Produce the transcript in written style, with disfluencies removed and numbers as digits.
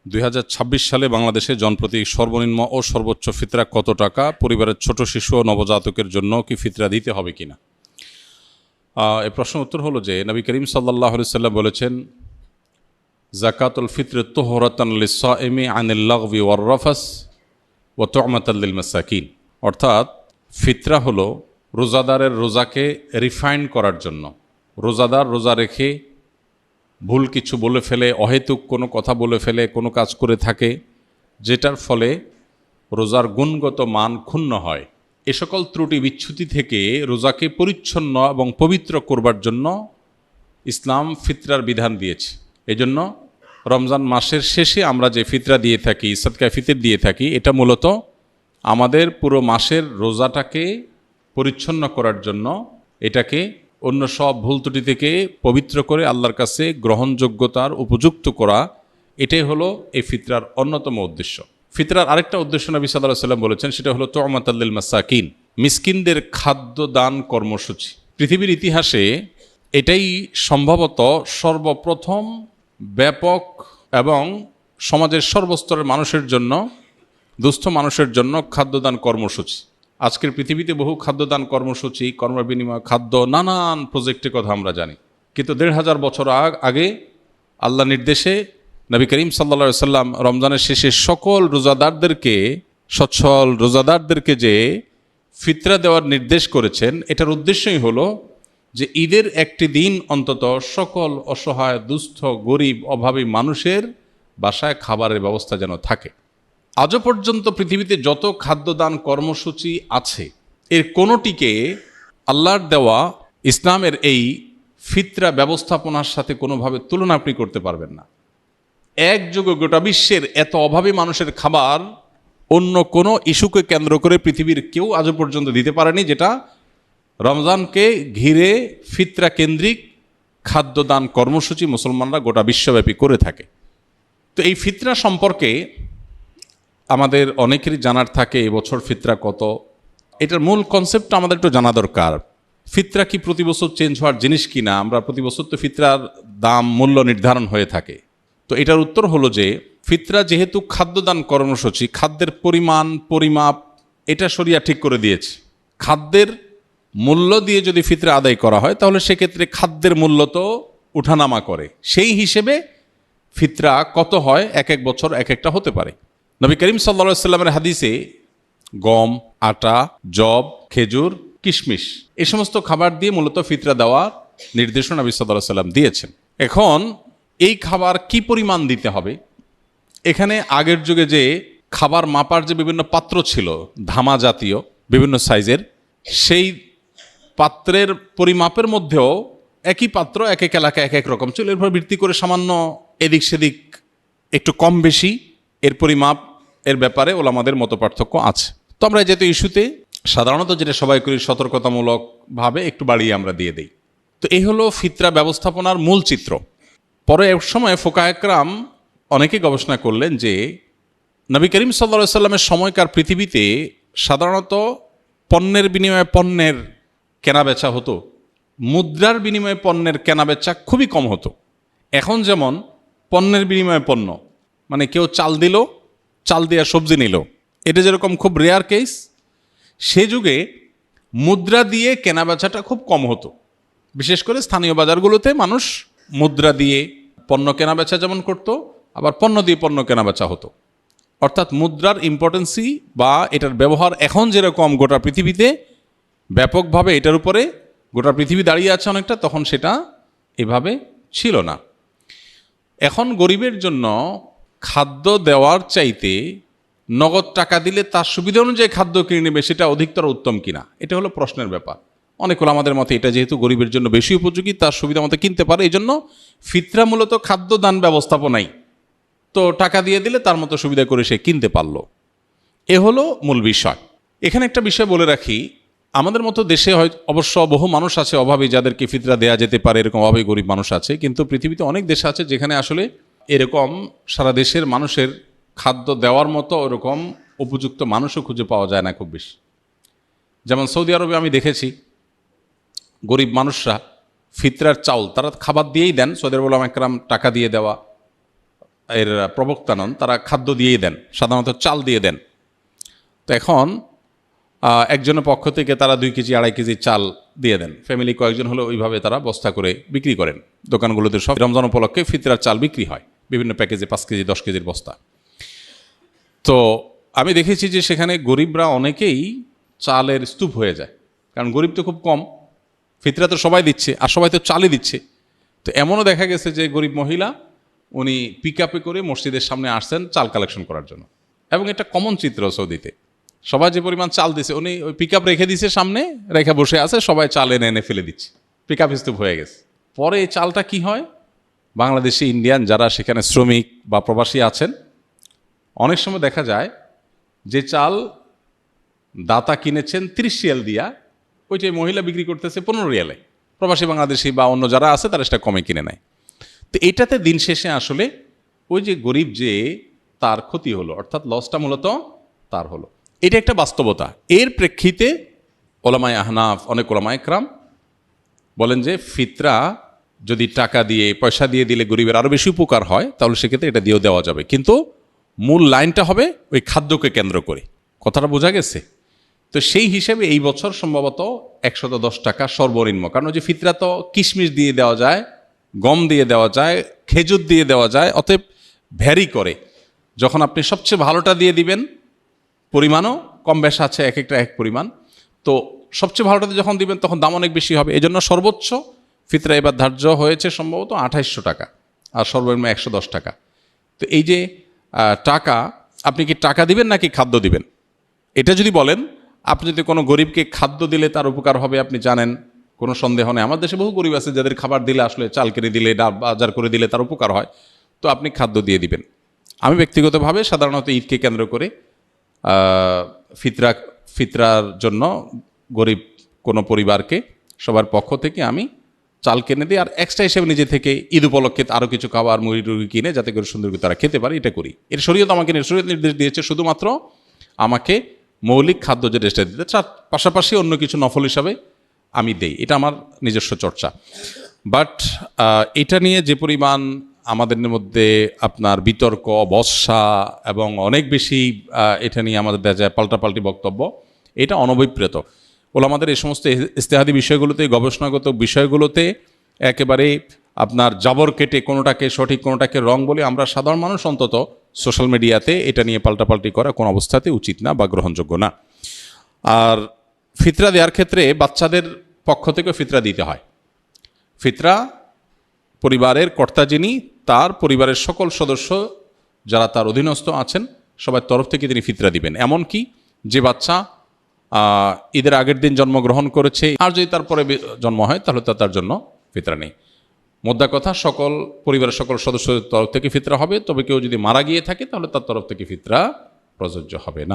2026 সালে বাংলাদেশে জনপ্রতি সর্বনিম্ন ও সর্বোচ্চ ফিতরা কত টাকা? পরিবারের ছোট শিশু ও নবজাতকের জন্য কি ফিতরা দিতে হবে কিনা? এই প্রশ্নের উত্তর হলো যে নবী করিম সাল্লাল্লাহু আলাইহি সাল্লাম বলেছেন, যাকাতুল ফিত্র তুহরাতান লিস-সাইমি আনিল লাগবি ওয়ার রাফাস ওয়া তু'মাতাল লিল মাসাকিন। অর্থাৎ ফিতরা হলো রোজাদারের রোজাকে রিফাইন করার জন্য। রোজাদার রোজা রেখে ভুল কিছু বলে ফেলে, অহেতুক কোনো কথা বলে ফেলে, কোনো কাজ করে থাকে যেটার ফলে রোজার গুণগত মান ক্ষুণ্ণ হয়, এ সকল ত্রুটি বিচ্যুতি থেকে রোজাকে পরিচ্ছন্ন এবং পবিত্র করবার জন্য ইসলাম ফিতরার বিধান দিয়েছে। এজন্য রমজান মাসের শেষে আমরা যে ফিতরা দিয়ে থাকি, সাদকায়ে ফিতর দিয়ে থাকি, এটা মূলত আমাদের পুরো মাসের রোজাটাকে পরিচ্ছন্ন করার জন্য, এটাকে অন্য সব ভুল ত্রুটি থেকে পবিত্র করে আল্লাহর কাছে গ্রহণযোগ্যতার উপযুক্ত করা, এটাই হলো এই ফিতরার অন্যতম উদ্দেশ্য। ফিতরার আরেকটা উদ্দেশ্য নবী সাল্লাল্লাহু আলাইহি ওয়াসাল্লাম বলেছেন, সেটা হলো তু'মাতাল লিল মাসাকিন, মিসকিনদের খাদ্য দান কর্মসূচি। পৃথিবীর ইতিহাসে এটাই সম্ভবত সর্বপ্রথম ব্যাপক এবং সমাজের সর্বস্তরের মানুষের জন্য, দুস্থ মানুষের জন্য খাদ্যদান কর্মসূচি। আজকের পৃথিবীতে বহু খাদ্যদান কর্মসূচি, কর্মবিনিময় খাদ্য, নানান প্রজেক্টের কথা আমরা জানি, কিন্তু ১৫০০ বছর আগে আল্লাহ নির্দেশে নবী করিম সাল্লাল্লাহু আলাইহি সাল্লাম রমজানের শেষে সকল রোজাদারদেরকে, সচ্ছল রোজাদারদেরকে যে ফিতরা দেওয়ার নির্দেশ করেছেন, এটার উদ্দেশ্যই হলো যে ঈদের একটি দিন অন্তত সকল অসহায়, দুস্থ, গরিব, অভাবী মানুষের বাসায় খাবারের ব্যবস্থা যেন থাকে। আজও পর্যন্ত পৃথিবীতে যত খাদ্যদান কর্মসূচি আছে, এর কোনোটিকে আল্লাহর দেওয়া ইসলামের এই ফিতরা ব্যবস্থাপনার সাথে কোনোভাবে তুলনা আপনি করতে পারবেন না। একযোগে গোটা বিশ্বের এত অভাবী মানুষের খাবার অন্য কোনো ইস্যুকে কেন্দ্র করে পৃথিবীর কেউ আজও পর্যন্ত দিতে পারেনি, যেটা রমজানকে ঘিরে ফিতরা কেন্দ্রিক খাদ্যদান কর্মসূচি মুসলমানরা গোটা বিশ্বব্যাপী করে থাকে। তো এই ফিতরা সম্পর্কে আমাদের অনেকেরই জানার থাকে, এবছর ফিতরা কত, এটার মূল কনসেপ্টটা আমাদের একটু জানা দরকার। ফিতরা কি প্রতি বছর চেঞ্জ হওয়ার জিনিস কিনা? আমরা প্রতি বছর তো ফিতরার দাম, মূল্য নির্ধারণ হয়ে থাকে। তো এটার উত্তর হলো যে ফিতরা যেহেতু খাদ্যদান কর্মসূচি, খাদ্যের পরিমাণ, পরিমাপ এটা শরিয়া ঠিক করে দিয়েছে। খাদ্যের মূল্য দিয়ে যদি ফিতরা আদায় করা হয়, তাহলে সেক্ষেত্রে খাদ্যের মূল্য তো উঠানামা করে, সেই হিসেবে ফিতরা কত হয় এক এক বছর এক একটা হতে পারে। নবী করিম সাল্লাল্লাহু আলাইহি সাল্লামের হাদিসে গম, আটা, যব, খেজুর, কিশমিশ এই সমস্ত খাবার দিয়ে মূলত ফিতরা দেওয়ার নির্দেশনা নবী সাল্লাল্লাহু আলাইহি সাল্লাম দিয়েছেন। এখন এই খাবার কি পরিমাণ দিতে হবে, এখানে আগের যুগে যে খাবার মাপার যে বিভিন্ন পাত্র ছিল, ধামা জাতীয় বিভিন্ন সাইজের, সেই পাত্রের পরিমাপের মধ্যেও একই পাত্র এক এক এলাকায় এক এক রকম ছিল। এরপর ভিত্তি করে সামান্য এদিক সেদিক একটু কম বেশি এর পরিমাপ এর ব্যাপারে ওলামাদের মত পার্থক্য আছে। তো আমরা যেহেতু ইস্যুতে সাধারণত যেটা সবাই করি, সতর্কতামূলকভাবে একটু বাড়িয়ে আমরা দিয়ে দিই। তো এই হলো ফিতরা ব্যবস্থাপনার মূল চিত্র। পরে এক সময় ফোকায়ে কেরাম অনেকে গবেষণা করলেন যে নবী করিম সাল্লাল্লাহু আলাইহি সাল্লামের সময়কার পৃথিবীতে সাধারণত পণ্যের বিনিময়ে পণ্যের কেনাবেচা হতো, মুদ্রার বিনিময়ে পণ্যের কেনাবেচা খুবই কম হতো। এখন যেমন পণ্যের বিনিময়ে পণ্য, মানে কেউ চাল দিল, চাল দিয়ে সবজি নিল, এটা যেরকম খুব রেয়ার কেস, সে যুগে মুদ্রা দিয়ে কেনাবেচাটা খুব কম হতো। বিশেষ করে স্থানীয় বাজারগুলোতে মানুষ মুদ্রা দিয়ে পণ্য কেনাবেচা যেমন করত, আবার পণ্য দিয়ে পণ্য কেনাবেচা হতো। অর্থাৎ মুদ্রার ইম্পর্টেন্সি বা এটার ব্যবহার এখন যেরকম গোটা পৃথিবীতে ব্যাপকভাবে এটার উপরে গোটা পৃথিবী দাঁড়িয়ে আছে অনেকটা, তখন সেটা এভাবে ছিল না। এখন গরিবের জন্য খাদ্য দেওয়ার চাইতে নগদ টাকা দিলে তার সুবিধা অনুযায়ী খাদ্য কিনে নেবে, সেটা অধিকতর উত্তম কিনা, এটা হলো প্রশ্নের ব্যাপার। অনেক ওলামাদের মতে এটা যেহেতু গরিবের জন্য বেশি উপযোগী, তার সুবিধা মতো কিনতে পারে, এই জন্য ফিতরা মূলত খাদ্যদান ব্যবস্থাপনাই, তো টাকা দিয়ে দিলে তার মতো সুবিধা করে সে কিনতে পারলো। এ হলো মূল বিষয়। এখানে একটা বিষয় বলে রাখি, আমাদের মতো দেশে হয় অবশ্য বহু মানুষ আছে অভাবী, যাদেরকে ফিতরা দেয়া যেতে পারে, এরকম অভাবী গরিব মানুষ আছে, কিন্তু পৃথিবীতে অনেক দেশ আছে যেখানে আসলে এরকম সারা দেশের মানুষের খাদ্য দেওয়ার মতো ওরকম উপযুক্ত মানুষও খুঁজে পাওয়া যায় না খুব বেশি। যেমন সৌদি আরবে আমি দেখেছি গরিব মানুষরা ফিতরার চাউল তারা খাবার দিয়েই দেন, সৌদি আরব ওলামা একরাম টাকা দিয়ে দেওয়া, এর প্রবক্তা নন, তারা খাদ্য দিয়েই দেন, সাধারণত চাল দিয়ে দেন। তো এখন একজনের পক্ষ থেকে তারা 2 কেজি 2.5 কেজি চাল দিয়ে দেন। ফ্যামিলি কয়েকজন হলে ওইভাবে তারা বস্তা করে বিক্রি করেন। দোকানগুলোতে সব রমজান উপলক্ষে ফিতরার চাল বিক্রি হয় বিভিন্ন প্যাকেজে, 5 কেজি 10 কেজির বস্তা। তো আমি দেখেছি যে সেখানে গরিবরা অনেকেই চালের স্তূপ হয়ে যায়, কারণ গরিব তো খুব কম, ফিতরা তো সবাই দিচ্ছে আর সবাই তো চালই দিচ্ছে। তো এমনও দেখা গেছে যে গরিব মহিলা উনি পিক আপে করে মসজিদের সামনে আসছেন চাল কালেকশন করার জন্য, এবং এটা কমন চিত্র সৌদিতে। সবাই যে পরিমাণ চাল দিছে, উনি ওই পিক আপ রেখে দিছে সামনে, রেখে বসে আছে, সবাই চাল এনে এনে ফেলে দিচ্ছে, পিক আপ স্তূপ হয়ে গেছে। পরে এই চালটা কি হয়, বাংলাদেশি ইন্ডিয়ান যারা সেখানে শ্রমিক বা প্রবাসী আছেন, অনেক সময় দেখা যায় যে চাল দাতা কিনেছেন 30 রিয়াল দিয়া, ওইটাই মহিলা বিক্রি করতেছে 15 রিয়ালে। প্রবাসী বাংলাদেশি বা অন্য যারা আছে তারা সেটা কমে কিনে নেয়। তো এটাতে দিন শেষে আসলে ওই যে গরিব যে তার ক্ষতি হলো, অর্থাৎ লসটা মূলত তার হলো। এটা একটা বাস্তবতা। এর প্রেক্ষিতে ওলামায়ে আহনাফ, অনেক ওলামায়ে ইকরাম বলেন যে ফিতরা যদি টাকা দিয়ে, পয়সা দিয়ে দিলে গরিবের আরও বেশি উপকার হয়, তাহলে সেক্ষেত্রে এটা দিয়েও দেওয়া যাবে, কিন্তু মূল লাইনটা হবে ওই খাদ্যকে কেন্দ্র করে। কথাটা বোঝা গেছে? তো সেই হিসেবে এই বছর সম্ভবত 110 টাকা সর্বনিম্ন, কারণ ওই যে ফিতরা তো কিশমিশ দিয়ে দেওয়া যায়, গম দিয়ে দেওয়া যায়, খেজুর দিয়ে দেওয়া যায়, অতএব ভ্যারি করে। যখন আপনি সবচেয়ে ভালোটা দিয়ে দিবেন, পরিমাণও কম বেশ আছে, এক একটা এক পরিমাণ, তো সবচেয়ে ভালোটাতে যখন দিবেন তখন দাম অনেক বেশি হবে। এই জন্য সর্বোচ্চ ফিতরা এবার ধার্য হয়েছে সম্ভবত 2800 টাকা, আর সর্বনিম্ন 110 টাকা। তো এই যে টাকা, আপনি কি টাকা দিবেন নাকি খাদ্য দিবেন? এটা যদি বলেন, আপনি যদি কোনো গরিবকে খাদ্য দিলে তার উপকার হবে, আপনি জানেন, কোনো সন্দেহ নেই। আমার দেশে বহু গরিব আছে যাদের খাবার দিলে, আসলে চাল কিনে দিলে, ডাল বাজার করে দিলে তার উপকার হয়, তো আপনি খাদ্য দিয়ে দিবেন। আমি ব্যক্তিগতভাবে সাধারণত ঈদকে কেন্দ্র করে ফিতরার জন্য গরিব কোনো পরিবারকে সবার পক্ষ থেকে আমি চাল কিনে দিই, আর এক্সট্রা হিসেবে নিজে থেকে ঈদ উপলক্ষে আরও কিছু খাবার মুড়ি টুড়ি কিনে যাতে করে সুন্দর করে তারা খেতে পারে, এটা করি। এর শরীয়ত আমাকে শরীয়ত নির্দেশ দিয়েছে শুধুমাত্র আমাকে মৌলিক খাদ্য যে ড্রেসটা দিতে, তার পাশাপাশি অন্য কিছু নফল হিসাবে আমি দেই, এটা আমার নিজস্ব চর্চা। বাট এটা নিয়ে যে পরিমাণ আমাদের মধ্যে আপনার বিতর্ক, বর্ষা এবং অনেক বেশি এটা নিয়ে আমাদের দেখা যায় পাল্টাপাল্টি বক্তব্য, এটা অনভিপ্রেত। ওলামাদের এই সমস্ত ইজতিহাদি বিষয়গুলোতে, গবেষণাগত বিষয়গুলোতে একেবারে আপনার জাবর কেটে কোনোটাকে সঠিক কোনোটাকে রং বলে আমরা সাধারণ মানুষ অন্তত সোশ্যাল মিডিয়াতে এটা নিয়ে পাল্টাপাল্টি করা কোনো অবস্থাতে উচিত না বা গ্রহণযোগ্য না। আর ফিতরা দেওয়ার ক্ষেত্রে বাচ্চাদের পক্ষ থেকে ফিতরা দিতে হয়। ফিতরা পরিবারের কর্তা যিনি, তার পরিবারের সকল সদস্য যারা তার অধীনস্থ আছেন সবার তরফ থেকে তিনি ফিতরা দিবেন। এমনকি যে বাচ্চা ঈদের আগের দিন জন্মগ্রহণ করেছে, আর যদি তারপরে জন্ম হয় তাহলে তার জন্য ফিতরা নেই। মোদ্দা কথা, সকল পরিবারের সকল সদস্যদের তরফ থেকে ফিতরা হবে, তবে কেউ যদি মারা গিয়ে থাকে তাহলে তার তরফ থেকে ফিতরা প্রযোজ্য হবে না।